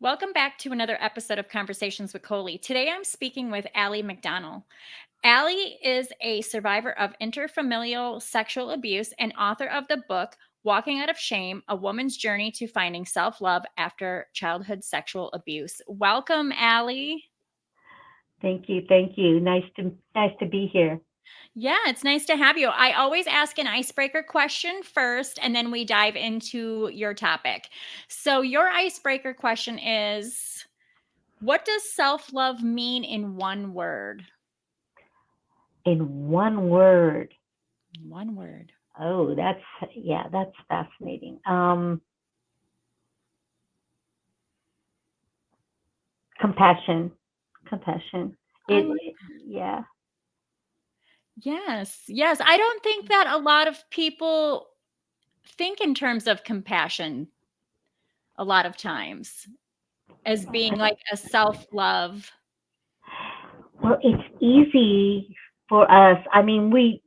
Welcome back to another episode of Conversations with Colie. Today I'm speaking with Aly McDonnell. Aly is a survivor of interfamilial sexual abuse and author of the book Walking Out of Shame: A Woman's Journey to Finding Self-Love After Childhood Sexual Abuse. Welcome, Aly. Thank you. Thank you. Nice to be here. Yeah, it's nice to have you. I always ask an icebreaker question first, and then we dive into your topic. So, your icebreaker question is, what does self love mean in one word? In one word. One word. Oh, that's fascinating. Compassion. Compassion. I It, like it yeah. Yes. Yes. I don't think that a lot of people think in terms of compassion a lot of times as being like a self love. Well, it's easy for us. I mean,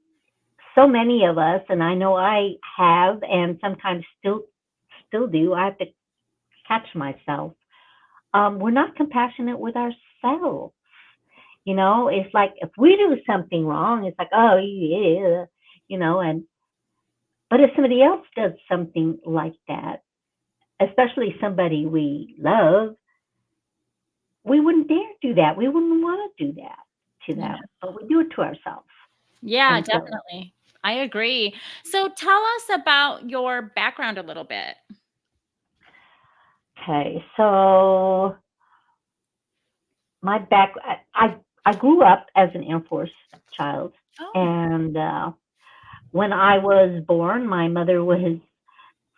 so many of us, and I know I have, and sometimes still do. I have to catch myself. We're not compassionate with ourselves. It's like if we do something wrong, it's like, oh yeah, and but if somebody else does something like that, especially somebody we love, we wouldn't dare do that. We wouldn't want to do that to Yeah. them, but we do it to ourselves. Yeah, And so, definitely. I agree. So tell us about your background a little bit. okay, so my back, I grew up as an Air Force child, Oh. and when I was born, my mother was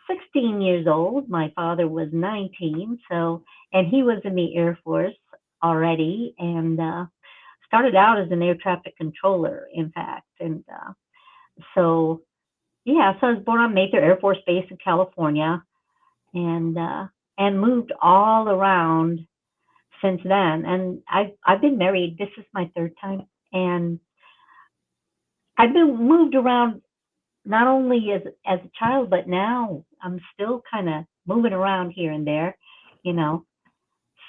16 years old. My father was 19. So, and he was in the Air Force already and started out as an air traffic controller, in fact. And so, yeah, so I was born on Mather Air Force Base in California and, uh, and moved all around since then. And I've been married. This is my third time. And I've been moved around not only as a child, but now I'm still kind of moving around here and there, you know.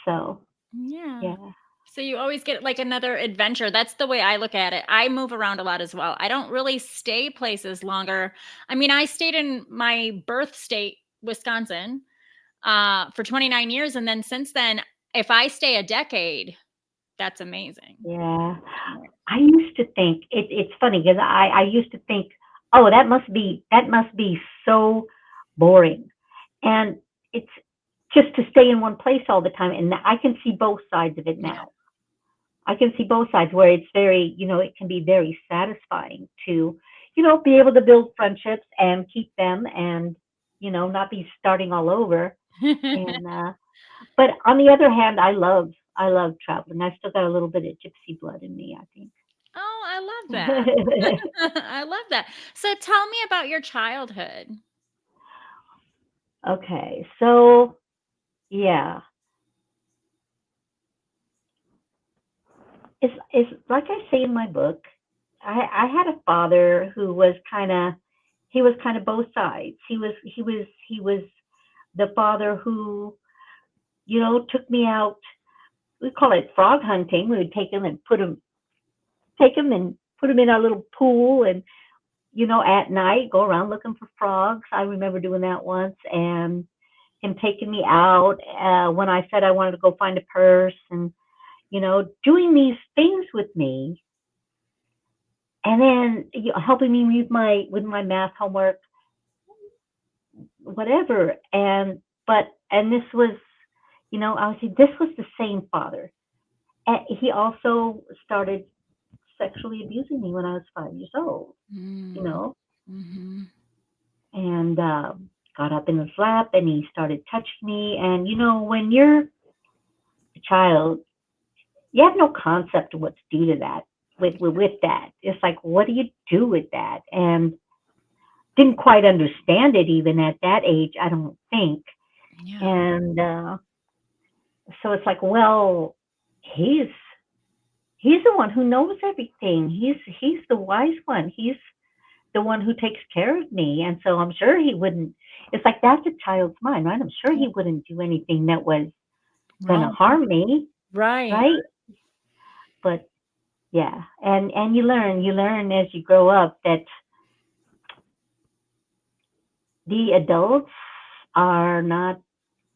So Yeah. yeah, So you always get like another adventure. That's the way I look at it. I move around a lot as well. I don't really stay places longer. I mean, I stayed in my birth state, Wisconsin, for 29 years. And then since then, if I stay a decade, that's amazing. yeah. I used to think it's funny because I used to think, oh, that must be so boring, and it's just to stay in one place all the time. And I can see both sides of it Yeah. now. I can see both sides where it's very, it can be very satisfying to, be able to build friendships and keep them and, not be starting all over. And, but on the other hand, I love traveling. I still got a little bit of gypsy blood in me, I think. Oh, I love that. I love that. So tell me about your childhood. Okay. So, yeah, it's like I say in my book, I had a father who was he was kind of both sides. He was the father who, took me out. We call it frog hunting. We would take him and put him in our little pool, and at night go around looking for frogs. I remember doing that once, and him taking me out when I said I wanted to go find a purse, and doing these things with me, and then helping me with my math homework, whatever. And this was, I would say this was the same father. And he also started sexually abusing me when I was 5 years old, you Mm, know, mhm. and got up in his lap and he started touching me. And when you're a child, you have no concept of what to do to that. With that, it's like, what do you do with that? And didn't quite understand it even at that age, I don't think. Yeah. And so it's like, well, he's he's the one who knows everything. He's the wise one. He's the one who takes care of me. And so I'm sure he wouldn't. It's like that's a child's mind, right? I'm sure he wouldn't do anything that was, gonna Wrong. harm me, Right. right? But yeah, and you learn as you grow up that the adults are not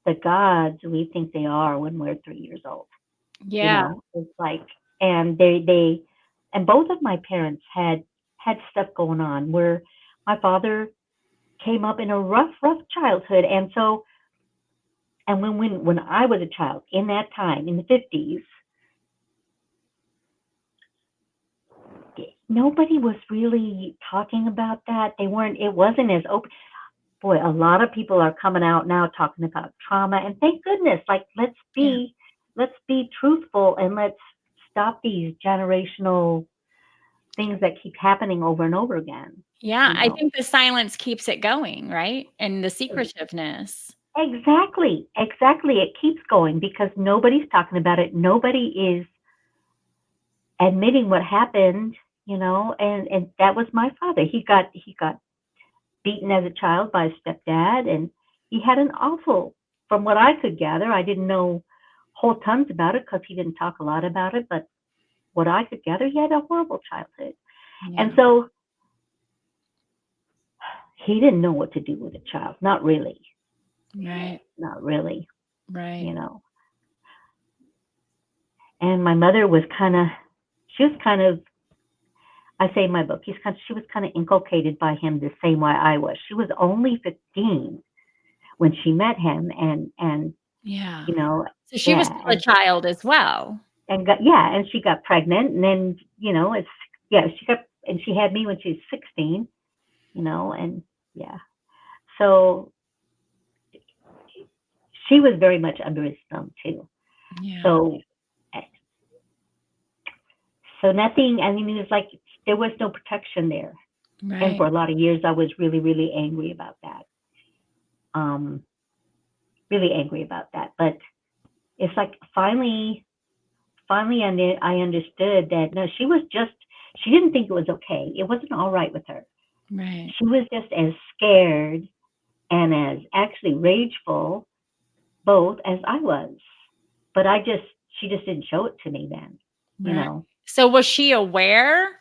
the gods we think they are when we're 3 years old. Yeah. It's like, and they, and both of my parents had stuff going on where my father came up in a rough childhood, and so, and when I was a child in that time in the 50s, nobody was really talking about that. They weren't. It wasn't as open. Boy, a lot of people are coming out now talking about trauma, and thank goodness. Like, Yeah. let's be truthful, and let's stop these generational things that keep happening over and over again. Yeah, You I know, think the silence keeps it going, right? And the secretiveness. exactly. It keeps going because nobody's talking about it. Nobody is admitting what happened. And that was my father. He got beaten as a child by his stepdad, and he had an awful, from what I could gather, I didn't know whole tons about it because he didn't talk a lot about it, but what I could gather, he had a horrible childhood. And Yeah. so he didn't know what to do with a child. Not really. Right. Not really, Right. you know. And my mother was she was kind of, I say in my book, she was kind of inculcated by him the same way I was. She was only 15 when she met him, and Yeah. you know, So she was yeah, still a child as well. and she got pregnant, and then it's, yeah, she had me when she was 16, and yeah, so she was very much under his thumb too. Yeah. So nothing. I mean, it was like there was no protection there, and Right. for a lot of years, I was really really angry about that. Um, really angry about that, but it's like finally I understood that no, she didn't think it was okay. It wasn't all right with her. Right. She was just as scared and as actually rageful, both, as I was. But she just didn't show it to me then. You Right. know, So was she aware?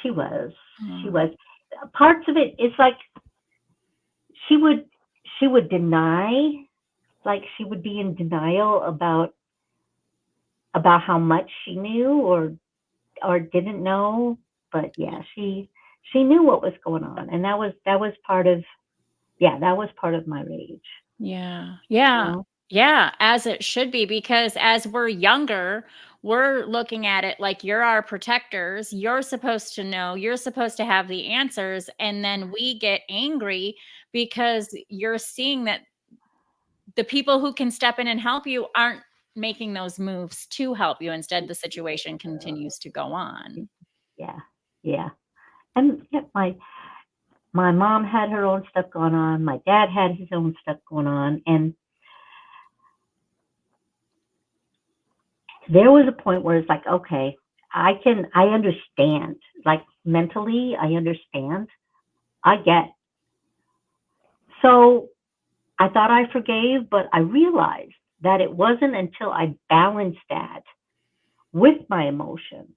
she was, she Mm, was. Parts of it, it's like she would, she would deny, like she would be in denial about how much she knew or didn't know. But yeah, she knew what was going on, and that was part of, yeah, that was part of my rage. yeah. You Yeah. know, Yeah, as it should be, because as we're younger, we're looking at it like you're our protectors. You're supposed to know, you're supposed to have the answers. And then we get angry because you're seeing that the people who can step in and help you aren't making those moves to help you. Instead, the situation continues to go on. yeah, yeah. And yeah, my mom had her own stuff going on. My dad had his own stuff going on, and there was a point where it's like, okay, I understand. Like mentally, I understand. I get. So I thought I forgave, but I realized that it wasn't until I balanced that with my emotions.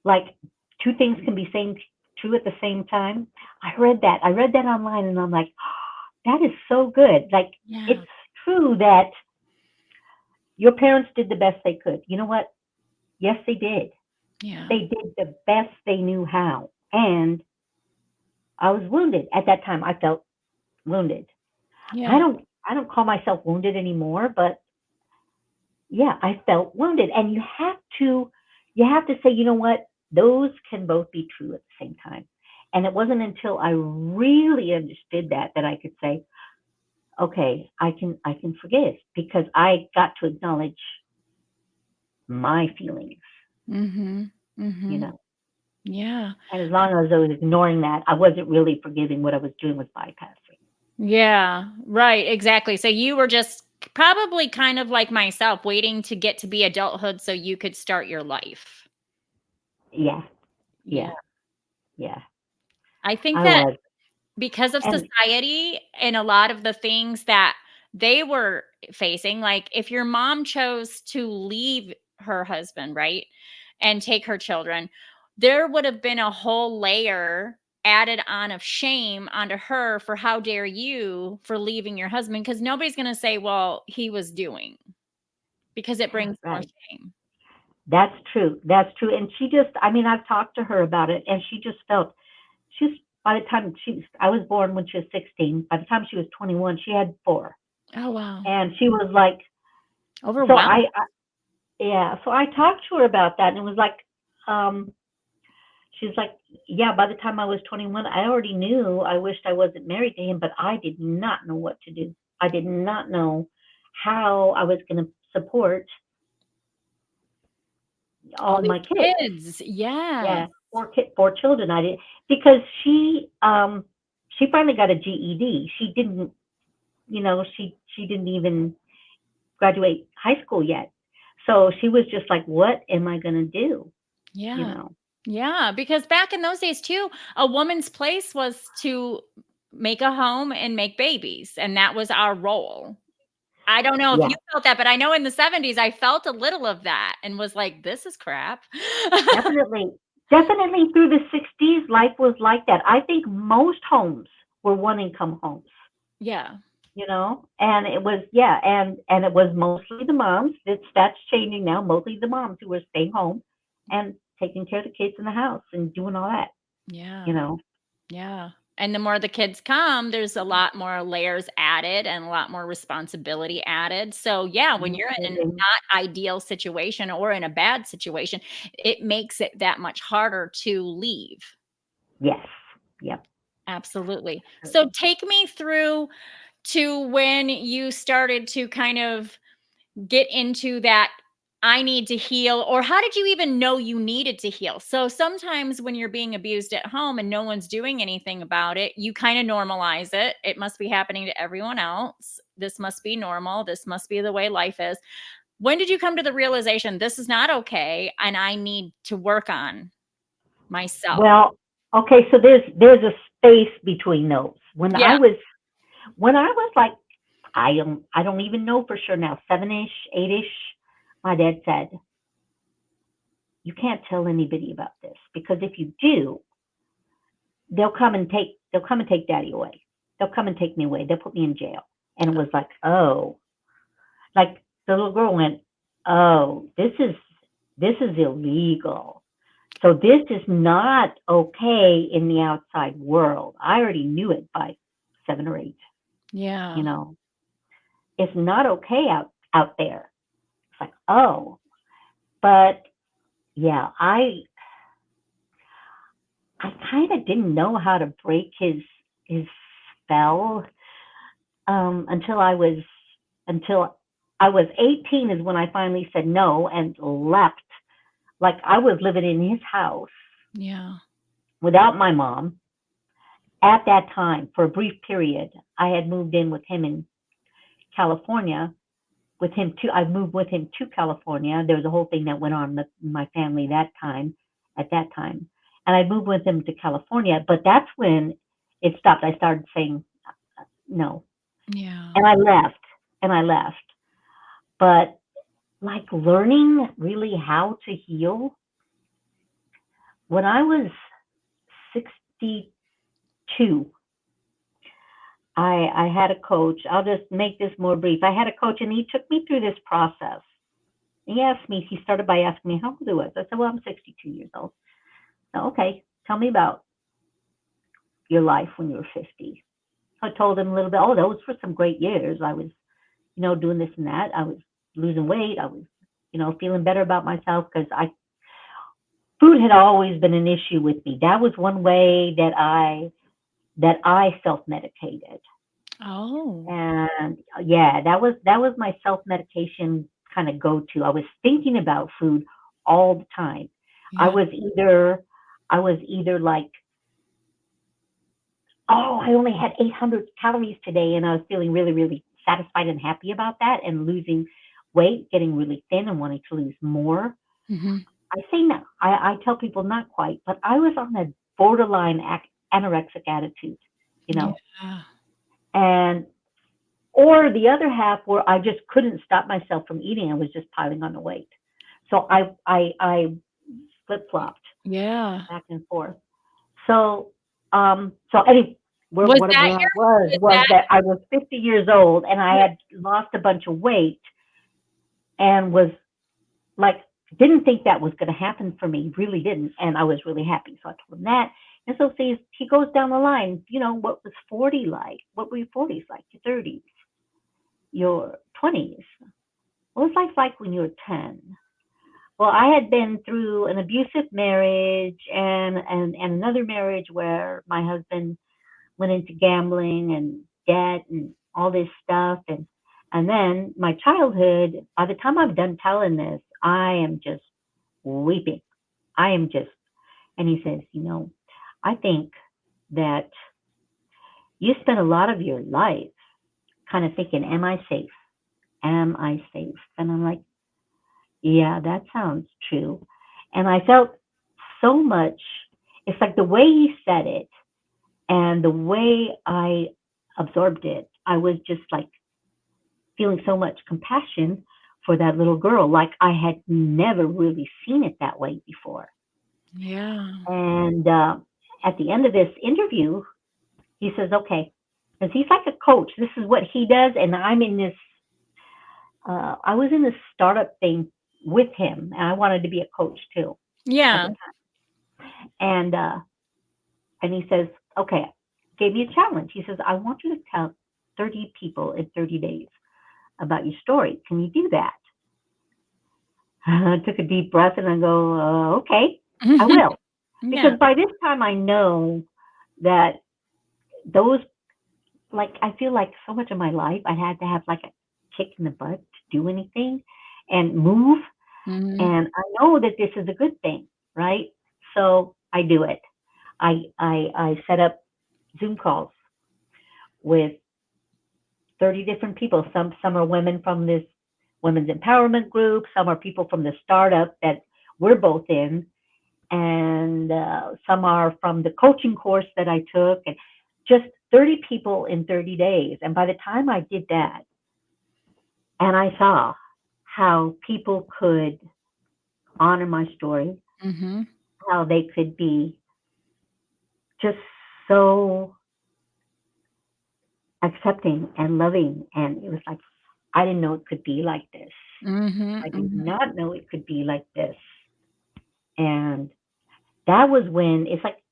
Like two things can be true at the same time. I read that online, and I'm like, oh, that is so good. Like, Yeah. it's true that your parents did the best they could. You know what? Yes, they did. Yeah. They did the best they knew how. And I was wounded at that time. I felt wounded. I Yeah. don't I don't call myself wounded anymore, but yeah, I felt wounded. And you have to say, you know what? Those can both be true at the same time. And it wasn't until I really understood that I could say, okay, I can forgive because I got to acknowledge my feelings, Mhm. you Mhm. know. Yeah. And as long as I was ignoring that, I wasn't really forgiving. What I was doing was bypassing. Yeah, right, exactly. So you were just probably kind of like myself, waiting to get to be adulthood so you could start your life. Yeah, Yeah. yeah, yeah. I think I that was. because of And society and a lot of the things that they were facing. Like, if your mom chose to leave her husband, right, and take her children, there would have been a whole layer added on of shame onto her for how dare you for leaving your husband, because nobody's going to say, well, he was doing, because it brings more Right. shame. That's true. That's true. And she just, I mean, I've talked to her about it, and she just felt she's, by the time I was born when she was 16. By the time she was 21, she had four. Oh, wow. And she was like, so Overwhelmed. yeah, so I talked to her about that, and it was like, um, she's like, yeah, by the time I was 21, I already knew I wished I wasn't married to him, but I did not know what to do. I did not know how I was going to support All all these my kids. kids. Yeah. Yeah, four children. I did because she finally got a GED. She didn't, she didn't even graduate high school yet. So she was just like, what am I going to do? You Yeah. know? Yeah, because back in those days too, a woman's place was to make a home and make babies, and that was our role. I don't know if Yeah, you felt that, but I know in the '70s I felt a little of that and was like, "This is crap." definitely. Definitely through the 60s, life was like that. I think most homes were one income homes, Yeah. and it was, yeah, and it was mostly the moms. That's changing now. Mostly the moms who were staying home and taking care of the kids in the house and doing all that, you Yeah. know. Yeah. And the more the kids come, there's a lot more layers added and a lot more responsibility added. So, yeah, when you're in a Absolutely. not ideal situation or in a bad situation, it makes it that much harder to leave. Yes. Yep. Absolutely. So, Absolutely. take me through to when you started to kind of get into that I need to heal, or how did you even know you needed to heal? So sometimes when you're being abused at home and no one's doing anything about it, you kind of normalize it. It must be happening to everyone else. This must be normal. This must be the way life is. When did you come to the realization this is not okay and I need to work on myself? Well, okay, so there's a space between those. Yeah. When I was like, I don't even know for sure now, 7-ish, 8-ish, my dad said, you can't tell anybody about this because if you do, they'll come and take daddy away. They'll come and take me away. They'll put me in jail. And it was like, oh, like the little girl went, oh, this is illegal. So this is not okay in the outside world. I already knew it by 7 or 8, you Yeah. know. It's not okay out there. It's like, oh, but yeah, I kind of didn't know how to break his spell until I was 18 is when I finally said no and left. Like I was living in his house Yeah. without my mom at that time for a brief period. I had moved in with him in California with him too. I moved with him to California. There was a whole thing that went on with my family at that time. And I moved with him to California, but that's when it stopped. I started saying no. Yeah. And I left and I left. But like learning really how to heal, when I was 62, I had a coach. I'll just make this more brief. I had a coach and he took me through this process. He started by asking me how old I was. I said, well, I'm 62 years old. So, okay, tell me about your life when you were 50. So I told him a little bit, oh, those were some great years. I was, doing this and that. I was losing weight. I was, feeling better about myself because food had always been an issue with me. That was one way that I self medicated. Oh. And yeah, that was my self medication kind of go to. I was thinking about food all the time. I Yeah. was either I was either like, oh, I only had 800 calories today, and I was feeling really, really satisfied and happy about that, and losing weight, getting really thin, and wanting to lose more. Mhm. I say no. I tell people not quite, but I was on a borderline anorexic attitude, you know, Yeah. and or the other half where I just couldn't stop myself from eating. I was just piling on the weight. So I flip flopped Yeah. back and forth. So so anyway, Was what that where I your was was that that I was 50 years old and I had lost a bunch of weight and was like didn't think that was going to happen for me, really didn't, and I was really happy. So I told him that, and so see, he goes down the line. What was 40 like? What were your 40s like? Your 30s, your 20s? What was life like when you were 10? Well, I had been through an abusive marriage and another marriage where my husband went into gambling and debt and all this stuff and then my childhood. By the time I'm done telling this, I am just weeping. I am just and he says, I think that you spent a lot of your life kind of thinking, am I safe? Am I safe? And I'm like, yeah, that sounds true. And I felt so much. It's like the way he said it and the way I absorbed it, I was just like feeling so much compassion for that little girl, like I had never really seen it that way before. Yeah. And at the end of this interview, he says, okay, because he's like a coach. This is what he does. And I'm in this, I was in this startup thing with him, and I wanted to be a coach too at the Yeah. time. And he says, okay, gave me a challenge. He says, I want you to tell 30 people in 30 days about your story. Can you do that? I took a deep breath and I go, okay, I will. Yeah. Because by this time I know that those, like, I feel like so much of my life I had to have like a kick in the butt to do anything and move. Mhm. And I know that this is a good thing, right? So I do it. I set up Zoom calls with 30 different people. Some are women from this women's empowerment group. Some are people from the startup that we're both in, and some are from the coaching course that I took, and just 30 people in 30 days. And by the time I did that, and I saw how people could honor my story, Mhm. how they could be just so accepting and loving, and it was like I didn't know it could be like this. Mhm. I did Mhm. not know it could be like this. And that was when it's like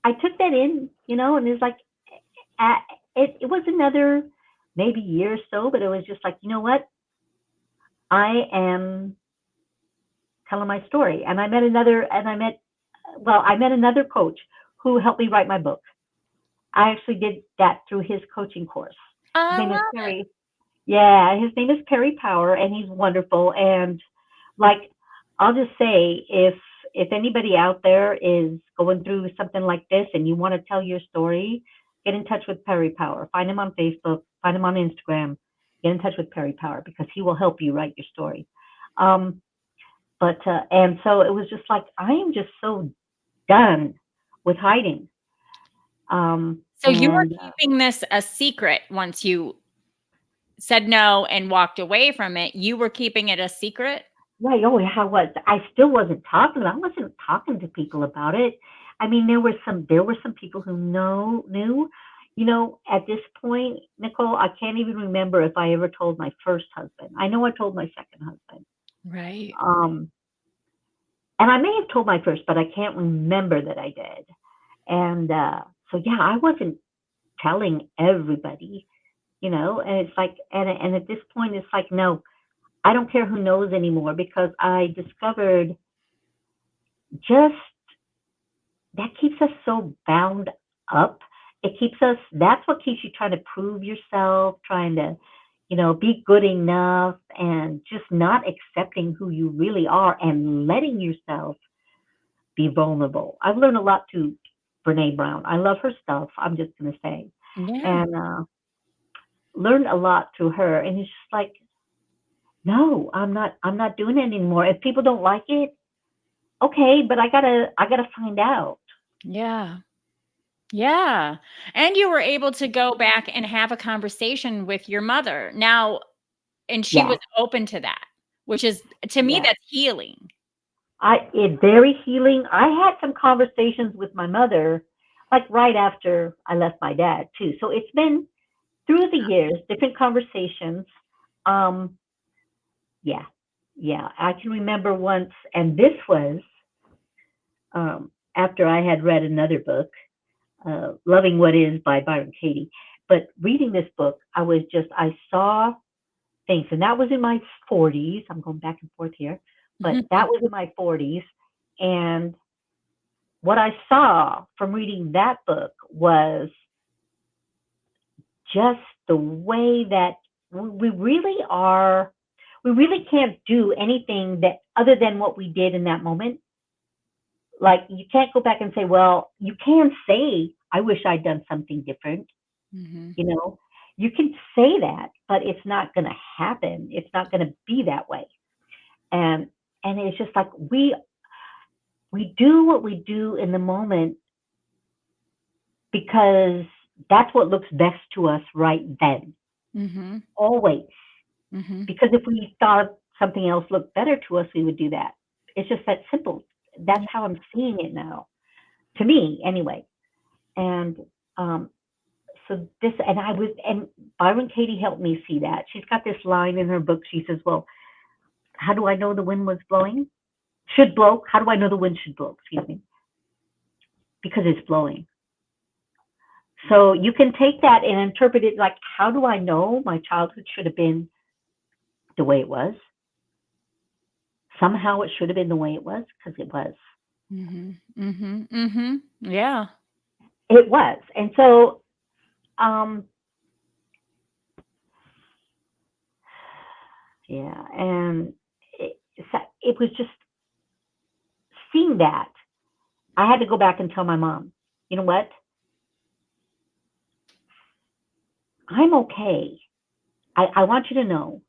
I took that in, and it's like uh, it was another maybe year or so, but it was just like, you know what? I am telling my story. And I met another coach who helped me write my book. I actually did that through his coaching course. His I name is love it. Perry. Yeah, his name is Perry Power, and he's wonderful. And like, I'll just say, if anybody out there is going through something like this and you want to tell your story, get in touch with Perry Power. Find him on Facebook. Find him on Instagram. Get in touch with Perry Power because he will help you write your story. Um, but and so it was just like I am just so done with hiding. So you were And keeping this a secret once you said no and walked away from it. You were keeping it a secret? Right. Oh, yeah, I was. I still wasn't talking. I wasn't talking to people about it. I mean, there were some people who knew. At this point, Nicole, I can't even remember if I ever told my first husband. I know I told my second husband. Right. Um, and I may have told my first, but I can't remember that I did. And so yeah, I wasn't telling everybody, and it's like and at this point it's like no, I don't care who knows anymore because I discovered just that keeps us so bound up. It keeps us, that's what keeps you trying to prove yourself, trying to, be good enough and just not accepting who you really are and letting yourself be vulnerable. I've learned a lot through Brene Brown. I love her stuff, I'm just going to say. Yeah. And learned a lot through her. And it's just like, no, I'm not doing it anymore. If people don't like it, okay, but I gotta find out. Yeah. Yeah. And you were able to go back and have a conversation with your mother. Now, and she was Yes, open to that, which is, to me, yes. that's healing. It very healing. I had some conversations with my mother, like right after I left my dad too. So it's been through the years, different conversations. Um, yeah, yeah. I can remember once, and this was after I had read another book, "Loving What Is" by Byron Katie. But reading this book, I saw things, and that was in my 40s. I'm going back and forth here, but that was in my 40s, and what I saw from reading that book was just the way that we really are, we really can't do anything that other than what we did in that moment. Like, you can't go back and say, well, you can say, I wish I'd done something different, Mhm. you know. You can say that, but it's not going to happen. It's not going to be that way. And it's just like we do what we do in the moment because that's what looks best to us right then. Mhm. Always. Mhm. Because if we thought something else looked better to us, we would do that. It's just that simple. That's Yeah. how I'm seeing it now, to me anyway. And um, so this, and Byron Katie helped me see that. She's got this line in her book. She says, well, how do I know the wind was blowing? Should blow. How do I know the wind should blow? Excuse me. Because it's blowing. So you can take that and interpret it like, how do I know my childhood should have been the way it was? Somehow it should have been the way it was because it was. Mhm. Mhm. Mhm. Yeah. It was. And so, um, yeah, and it was just seeing that. I had to go back and tell my mom, you know what? I'm okay. I want you to know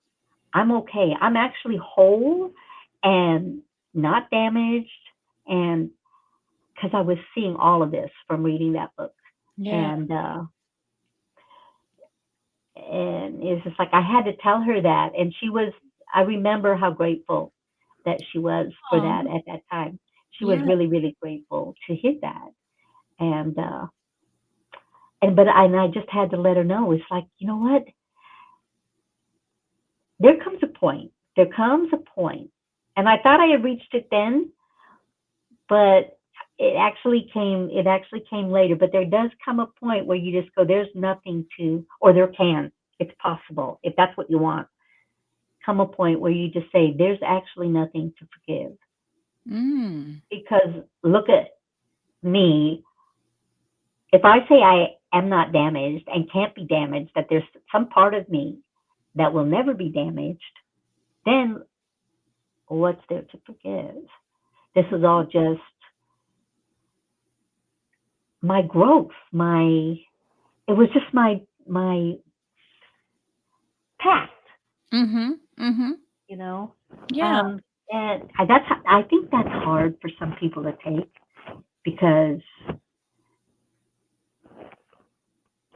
I'm okay. I'm actually whole and not damaged. And because I was seeing all of this from reading that book. Yeah. And, and it's just like I had to tell her that. And she was, I remember how grateful that she was for Aw. that at that time. She was Yeah. really, really grateful to hear that. And, and I just had to let her know. It's like, you know what? There comes a point. There comes a point, and I thought I had reached it then, but it actually came later. But there does come a point where you just go, there's nothing to, or there can, it's possible if that's what you want. Come a point where you just say, there's actually nothing to forgive Mm. because look at me. If I say I am not damaged and can't be damaged, that there's some part of me that will never be damaged, then what's there to forgive? This is all just my growth, it was just my path, Mhm. Mhm. you know. Yeah. Um, and I think that's hard for some people to take because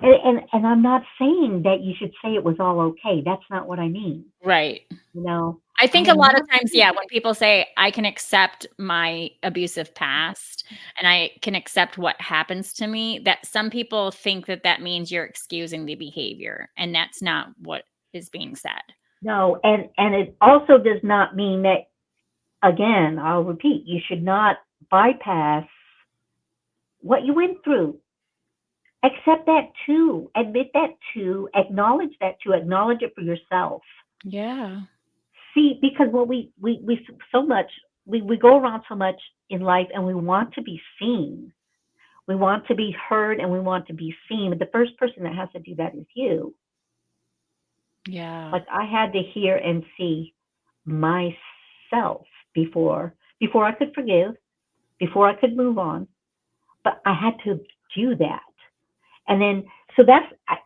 and I'm not saying that you should say it was all okay. That's not what I mean. Right. You know, I I think a am lot of not times, saying yeah, when people say, "I can accept my abusive past, and I can accept what happens to me," that some people think that that means you're excusing the behavior, and that's not what is being said. no, and it also does not mean that again, I'll repeat, you should not bypass what you went through. Accept that too. Admit that too. Acknowledge that too. Acknowledge it for yourself. Yeah. See, because what we so much we go around so much in life and we want to be seen. We want to be heard and we want to be seen. But the first person that has to do that is you. Yeah. Like I had to hear and see myself before I could forgive, before I could move on. But I had to do that. And then so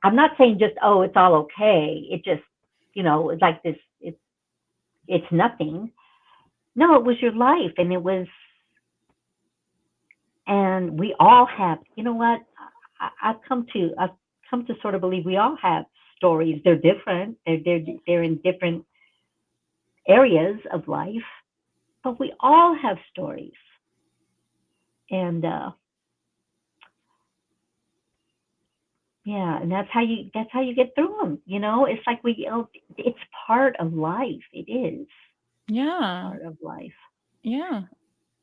I'm not saying just oh it's all okay. It just it's like this it's nothing. No, it was your life, and And we all have, you know what? I've come to sort of believe we all have stories. They're different. They're in different areas of life, but we all have stories. And yeah, and that's how you get through them. You know, it's like it's part of life. It is Yeah. part of life. Yeah.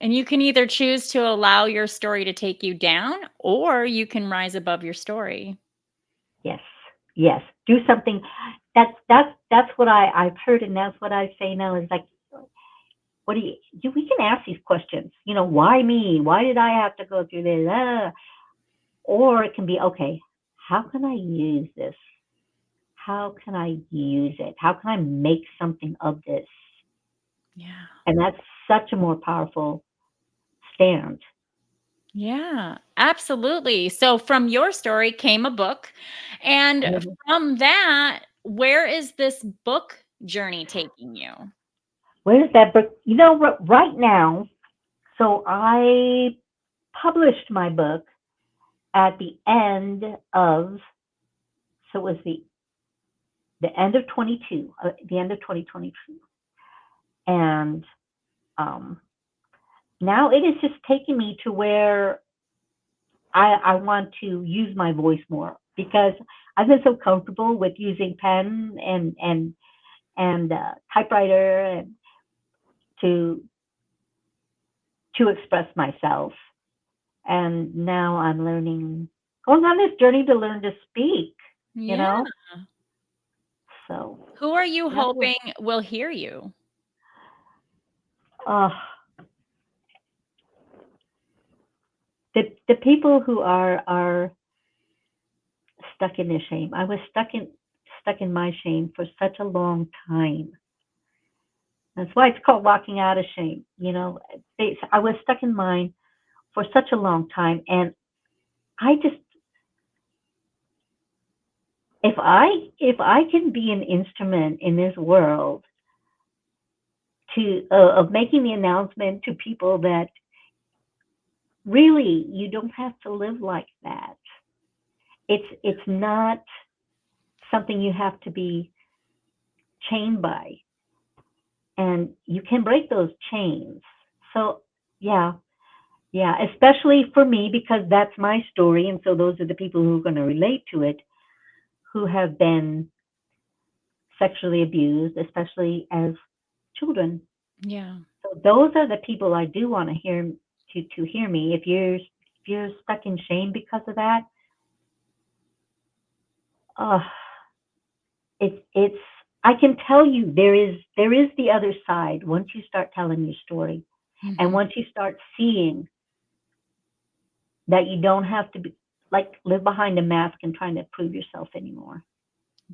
And you can either choose to allow your story to take you down or you can rise above your story. Yes, yes. Do something. That's what I've heard, and that's what I say now. Is like, what do you? We can ask these questions. You know, why me? Why did I have to go through this? Or it can be, okay, how can I use this? How can I use it? How can I make something of this? Yeah. And that's such a more powerful stand. Yeah, absolutely. So from your story came a book. And from that, where is this book journey taking you? Where's that book? You know, right now, so I published my book at the end of, so it was the end of 22, the end of 2022. And um, now it is just taking me to where I want to use my voice more because I've been so comfortable with using pen and typewriter and to to express myself. And now I'm learning, going on this journey to learn to speak. You Yeah. know, so Who are you that's what. hoping will hear you? Uh, the people who are stuck in their shame. I was stuck in my shame for such a long time. That's why it's called walking out of shame. You know, I was stuck in mine for such a long time, and I just, if I can be an instrument in this world to of making the announcement to people that really you don't have to live like that. It's not something you have to be chained by, and you can break those chains. So yeah, yeah, especially for me because that's my story, and so those are the people who are going to relate to it, who have been sexually abused, especially as children. Yeah. So those are the people I do want to hear, to hear me. If you're stuck in shame because of that, uh, it's I can tell you there is the other side once you start telling your story, and Mhm. once you start seeing that you don't have to be like live behind a mask and trying to prove yourself anymore.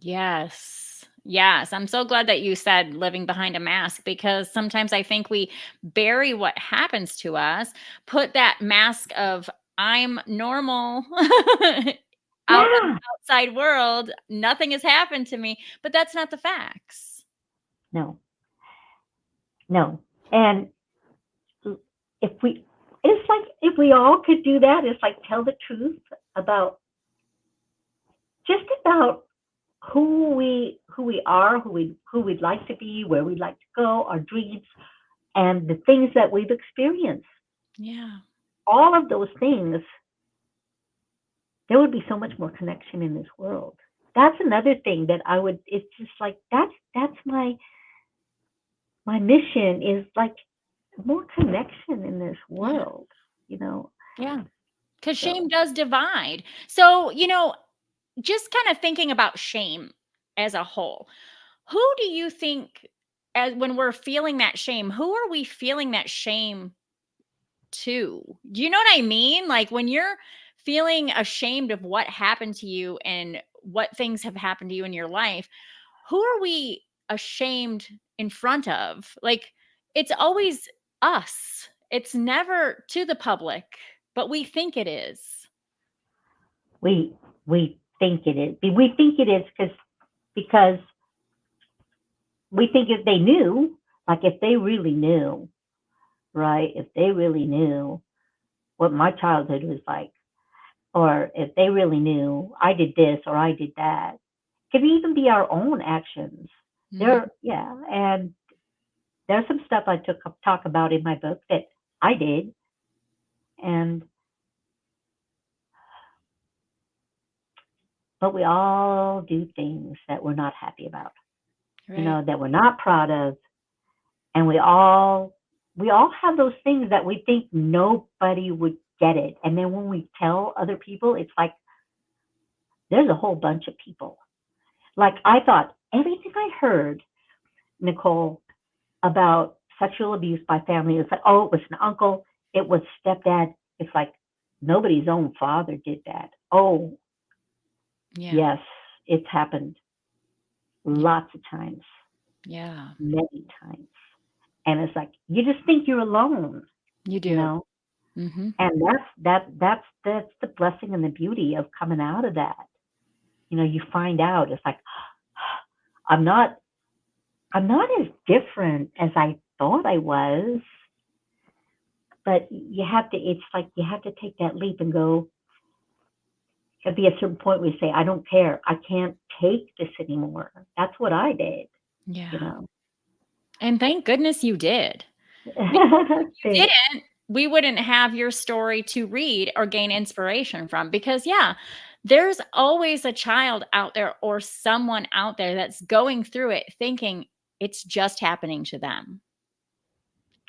Yes. Yes. I'm so glad that you said living behind a mask because sometimes I think we bury what happens to us, put that mask of I'm normal out in Yeah, the outside world. Nothing has happened to me, but that's not the facts. no, no, and if we, it's like if we all could do that, it's like tell the truth about just about who we are, who we'd like to be, where we'd like to go, our dreams, and the things that we've experienced. Yeah. All of those things, there would be so much more connection in this world. That's another thing that I would. It's just like that's my mission is like more connection in this Yeah. world. You know, Yeah. Because shame so does divide. So, just kind of thinking about shame as a whole, who do you think, as when we're feeling that shame, who are we feeling that shame to? Do you know what I mean? Like when you're feeling ashamed of what happened to you and what things have happened to you in your life, who are we ashamed in front of? Like it's always us. It's never to the public, but we think it is. we we think it is. We think it is because we think if they knew, like if they really knew, right? If they really knew what my childhood was like, or if they really knew I did this or I did that. Could even be our own actions. Mhm. Yeah, and there's some stuff I took talk about in my book that I did, and but we all do things that we're not happy about, Right. that we're not proud of, and we all have those things that we think nobody would get it, and then when we tell other people, it's like there's a whole bunch of people. Like I thought everything I heard, Nicole, about sexual abuse by family, it's like, oh, it was an uncle, it was stepdad. It's like nobody's own father did that. Oh, Yeah. yes, it's happened Yeah. lots of times, Yeah. many times. And it's like you just think you're alone, You you do. know. Mhm. And that's the blessing and the beauty of coming out of that. You find out it's like I'm not I'm not as different as I thought I was, but you have to. It's like you have to take that leap and go. There'll be a certain point where you say, "I don't care. I can't take this anymore." That's what I did. You Yeah. know. And thank goodness you did. Because if you Thanks. didn't, we wouldn't have your story to read or gain inspiration from because, yeah, there's always a child out there or someone out there that's going through it thinking it's just happening to them.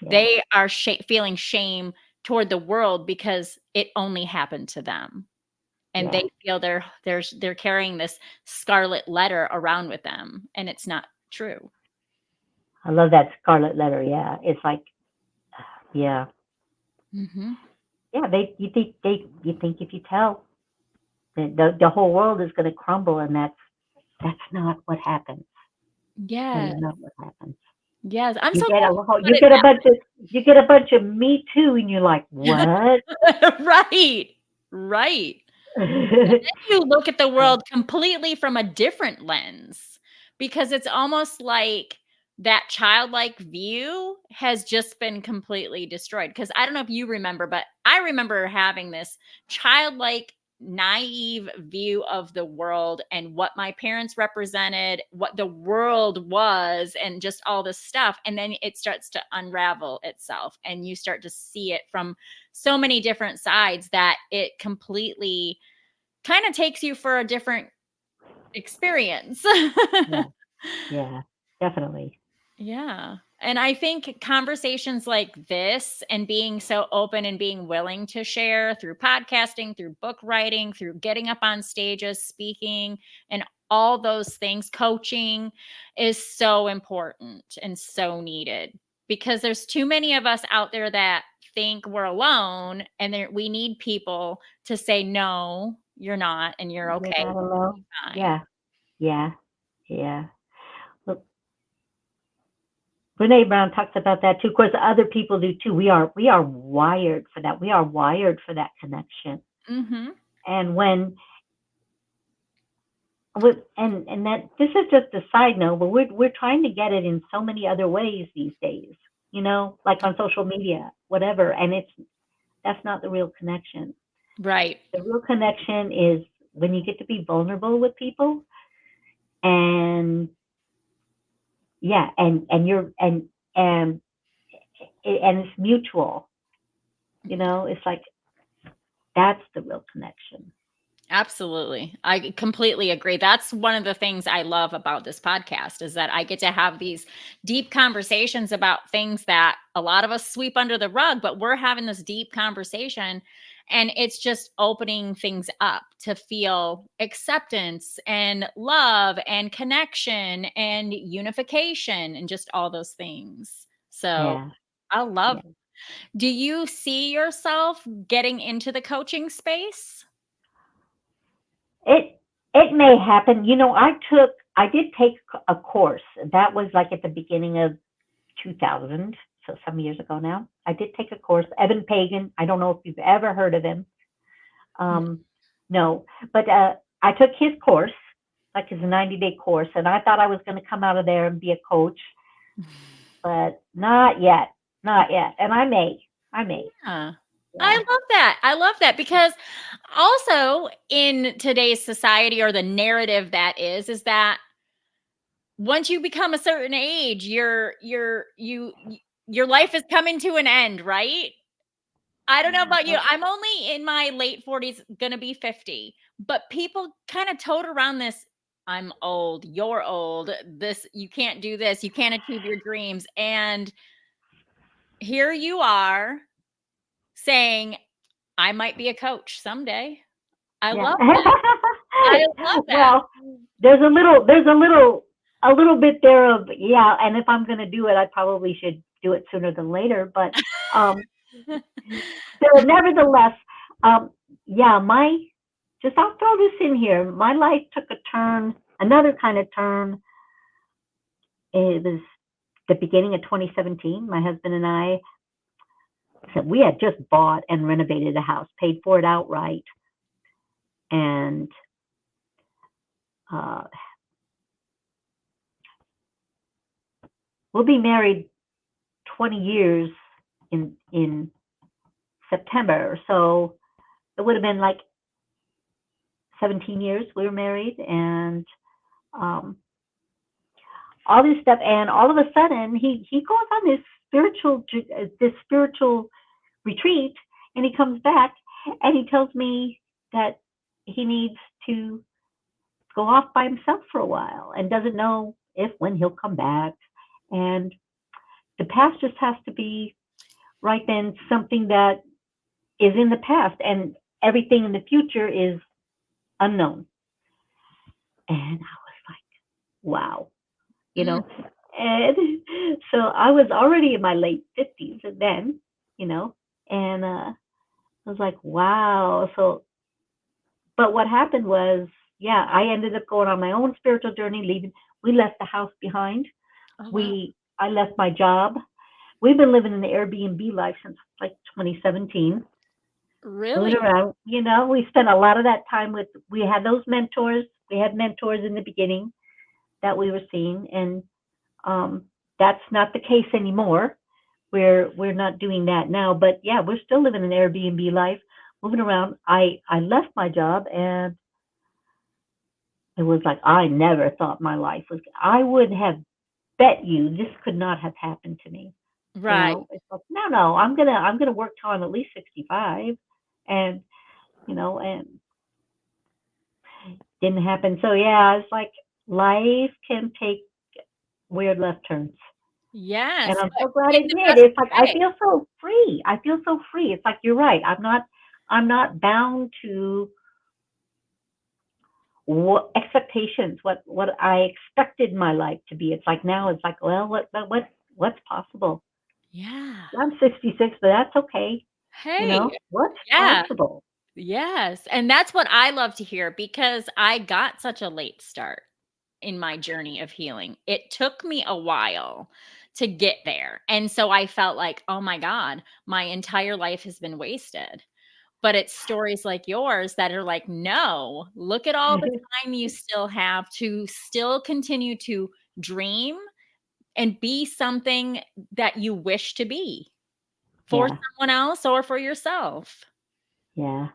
Yeah. They are feeling shame toward the world because it only happened to them. And Yeah. they feel they're carrying this scarlet letter around with them, and it's not true. I love that scarlet letter. Yeah. It's like, yeah, Mhm. yeah. You think if you tell, the whole world is going to crumble, and that's not what happens. That Yes. is not what happens. Yes. I'm You so get glad a you put you it get a bunch of you get a bunch of me too, and you're like, what? that right. Right. You look at the world completely from a different lens because it's almost like that childlike view has just been completely destroyed. Because I don't know if you remember, but I remember having this childlike, naive view of the world and what my parents represented, what the world was, and just all this stuff. And then it starts to unravel itself, and you start to see it from so many different sides that it completely kind of takes you for a different experience. Yeah, yeah, definitely. Yeah. And I think conversations like this and being so open and being willing to share through podcasting, through book writing, through getting up on stages, speaking, and all those things, coaching is so important and so needed because there's too many of us out there that think we're alone and we need people to say, no, you're not, and you're You're okay. not alone. Fine. Yeah, yeah, yeah. Look, Brene Brown talks about that too. Of course, other people do too. We are wired for that. We are wired for that connection. Hmm. And and that this is just a side note, but we're trying to get it in so many other ways these days. Like on social media, whatever. And that's not the real connection. Right. The real connection is when you get to be vulnerable with people, and yeah, and and it's mutual. It's like that's the real connection. Absolutely. I completely agree. That's one of the things I love about this podcast is that I get to have these deep conversations about things that a lot of us sweep under the rug, but we're having this deep conversation and it's just opening things up to feel acceptance and love and connection and unification and just all those things. So Yeah, I love. yeah. Do you see yourself getting into the coaching space? It it may happen. I did take a course. That was like at the beginning of 2000, so some years ago now. I did take a course. Evan Pagan. I don't know if you've ever heard of him. Um, no, but I took his course, like his 90-day course, and I thought I was going to come out of there and be a coach, but not yet, not yet. And I may. Yeah. I Yeah. love that. I love that because also in today's society or the narrative that is that once you become a certain age, your life is coming to an end, right? I don't know about you. Uh, I'm only in my late 40s, gonna be 50, but people kind of tote around this. I'm old, you're old, this, you can't do this, you can't achieve your dreams. And here you are saying, I might be a coach someday. I yeah. love that. I love that. Well, there's a little bit there of, yeah, and if I'm going to do it, I probably should do it sooner than later. But um, still, nevertheless, um, yeah, I'll throw this in here. My life took a turn, another kind of turn. It was the beginning of 2017. My husband and I, so we had just bought and renovated a house, paid for it outright, and uh, we'll be married 20 years in September. So it would have been like 17 years we were married, and um, all this stuff. And all of a sudden, he goes on this spiritual retreat, and he comes back and he tells me that he needs to go off by himself for a while and doesn't know if when he'll come back. And the past just has to be right then something that is in the past, and everything in the future is unknown. And I was like, wow, you Mm, know. And so I was already in my late 50s then, you know, and I was like, wow. So, but what happened was, yeah, I ended up going on my own spiritual journey, leaving. We left the house behind. oh, wow. I left my job. We've been living in the Airbnb life since like 2017, moving Really? around. We spent a lot of that time we had those mentors. We had mentors in the beginning that we were seeing, and that's not the case anymore. We're not doing that now, but yeah, we're still living an Airbnb life, moving around. I left my job, and it was like I never thought my life was. I would have bet you this could not have happened to me. Right. It's like no, I'm gonna work till I'm at least 65, and and didn't happen. So yeah, it's like life can take weird left turns. And Yes, I'm but so glad in it the did. best It's like I way. feel so free. I feel so free. It's like you're right. I'm not bound to what expectations, what I expected my life to be. It's like now it's like, well, what's possible? Yeah. I'm 66, but that's okay. Hey, What's yeah. possible? Yes, and that's what I love to hear because I got such a late start in my journey of healing. It took me a while to get there, and so I felt like, "Oh my god, my entire life has been wasted." But it's stories like yours that are like, "No, look at all the time you still have to still continue to dream and be something that you wish to be for Yeah, someone else or for yourself." yeah.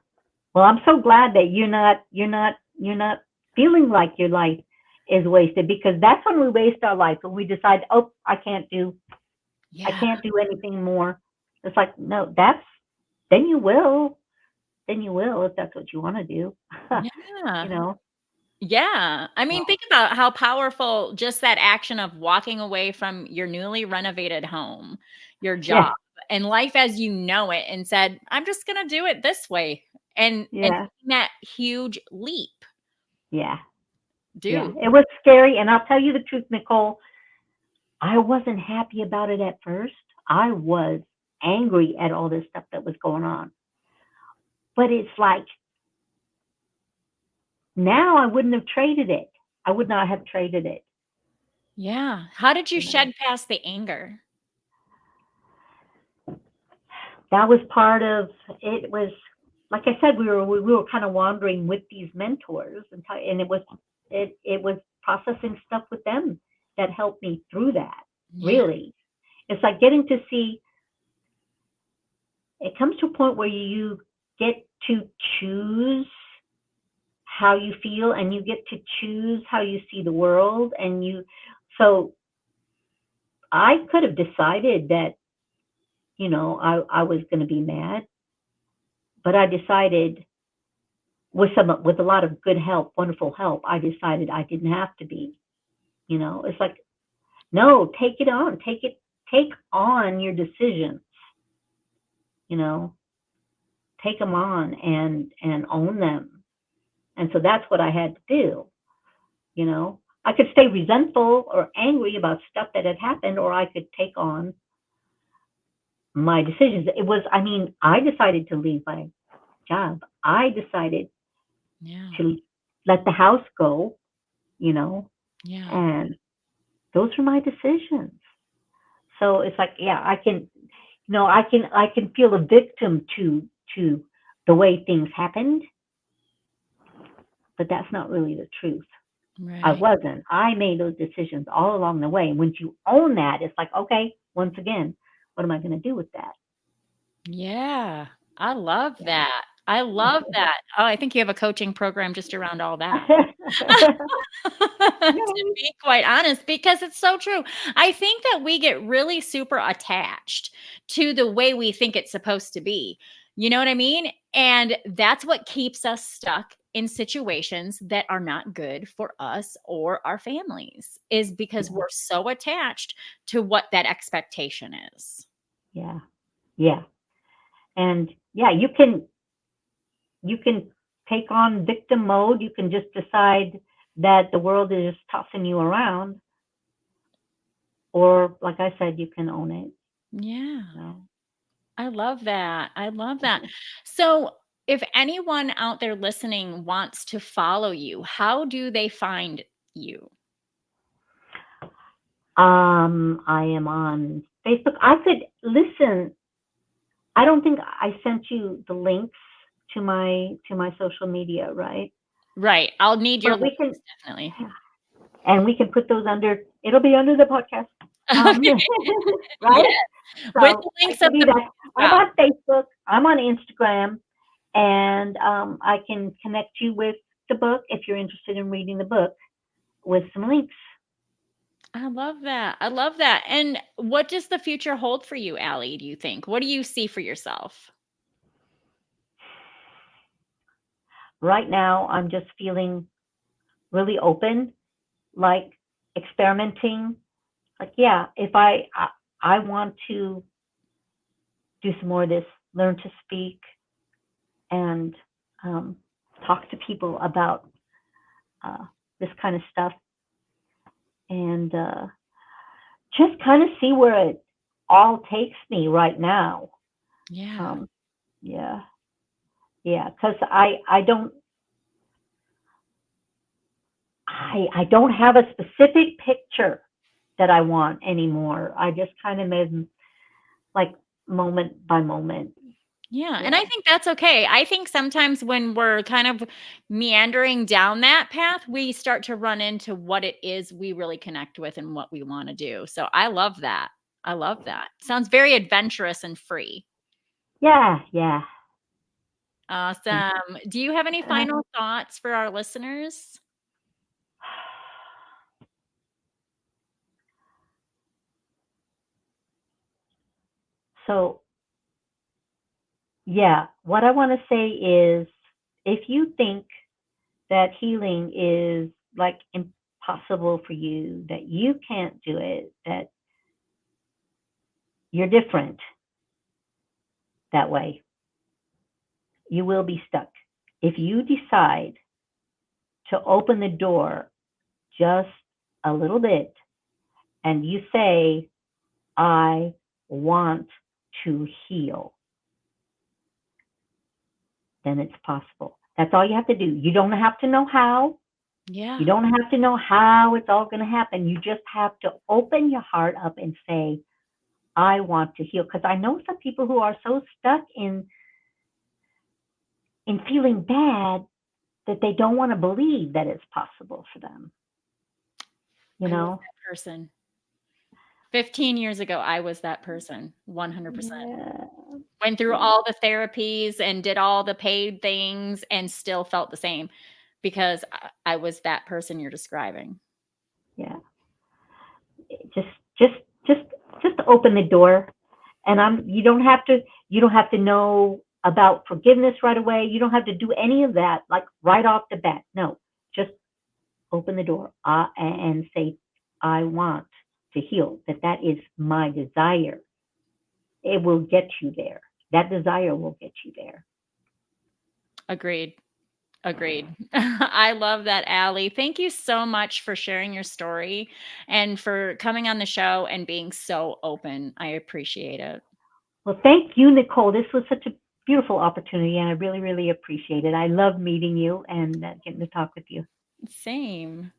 Well, I'm so glad that you're not feeling like your life is wasted, because that's when we waste our life, when we decide, oh, I Yeah. can't do anything more. It's like, no, then you will if that's what you want to do. you Yeah. know. Yeah. I mean, Well, think about how powerful just that action of walking away from your newly renovated home, your yeah, job, and life as you know it and said, "I'm just gonna do it this way." And yeah, taking that huge leap. yeah, yeah. Dude. It was scary, and I'll tell you the truth, Nicole. I wasn't happy about it at first. I was angry at all this stuff that was going on. But it's like now I wouldn't have traded it. I would not have traded it. Yeah. How did you You know, shed past the anger? that was part of it. Was like I said, we were kind of wandering with these mentors, and it was processing stuff with them that helped me through that. Yeah. Really, it's like getting to see it comes to a point where you get to choose how you feel and you get to choose how you see the world and you so I could have decided that, I was going to be mad, but I decided with a lot of good help, wonderful help, I decided I didn't have to be. It's like, no, take it on, take on your decisions, you know, take them on and own them. And so that's what I had to do. I could stay resentful or angry about stuff that had happened, or I could take on my decisions. I decided to leave my job. I decided Yeah. to let the house go, you know, Yeah. and those were my decisions. So it's like, yeah, I can feel a victim to the way things happened, but that's not really the truth. I Right. wasn't. I made those decisions all along the way. And once you own that, it's like, okay, once again, what am I going to do with that? Yeah. I love Yeah. that. I love that. Oh, I think you have a coaching program just around all that. To Yay. be quite honest, because it's so true. I think that we get really super attached to the way we think it's supposed to be. You know what I mean? And that's what keeps us stuck in situations that are not good for us or our families, is because Yeah. we're so attached to what that expectation is. Yeah. Yeah. And yeah, you can take on victim mode. You can just decide that the world is just tossing you around, or like I said, you can own it. Yeah. So, I love that. I love that. So, if anyone out there listening wants to follow you, how do they find you? I am on Facebook. I could listen. I don't think I sent you the links to my social media, right? Right. I'll need your But links, we can, definitely. and we can put those under. It'll be under the podcast, um, right? Yes, with So the it links could of be the that book as I'm well. on Facebook, I'm on Instagram, and I can connect you with the book if you're interested in reading the book with some links. I love that. I love that. And what does the future hold for you, Allie, do you think? What do you see for yourself? Right now, I'm just feeling really open, like experimenting. Like, yeah, if I want to do some more of this, learn to speak, and um, talk to people about uh, this kind of stuff, and just kind of see where it all takes me right now. Yeah. Um, yeah, yeah, because I don't have a specific picture that I want anymore. I just kind of made like moment by moment. Yeah, and Yeah, I think that's okay. I think sometimes when we're kind of meandering down that path, we start to run into what it is we really connect with and what we wanna do. So I love that. I love that. Sounds very adventurous and free. yeah, yeah. Awesome. Do you have any final thoughts for our listeners? So yeah, what I want to say is, if you think that healing is like impossible for you, that you can't do it, that you're different that way, you will be stuck. If you decide to open the door just a little bit and you say, I want to heal, then it's possible. That's all you have to do. You don't have to know how. You Yeah, don't have to know how it's all going to happen. You just have to open your heart up and say, I want to heal. Because I know some people who are so stuck in feeling bad that they don't want to believe that it's possible for them, you I love know? that person. 15 years ago, I was that person, 100%. Yeah, Went through yeah, all the therapies and did all the paid things and still felt the same because I was that person you're describing. yeah. Just, just, just, just open the door, and you don't have to know about forgiveness right away. You don't have to do any of that, like right off the bat. No, just open the door and say, I want to heal. That is my desire. It will get you there. That desire will get you there. Agreed. Agreed. I love that, Allie. Thank you so much for sharing your story and for coming on the show and being so open. I appreciate it. Well, thank you, Nicole. This was such a beautiful opportunity, and I really, really appreciate it. I love meeting you and getting to talk with you. Same.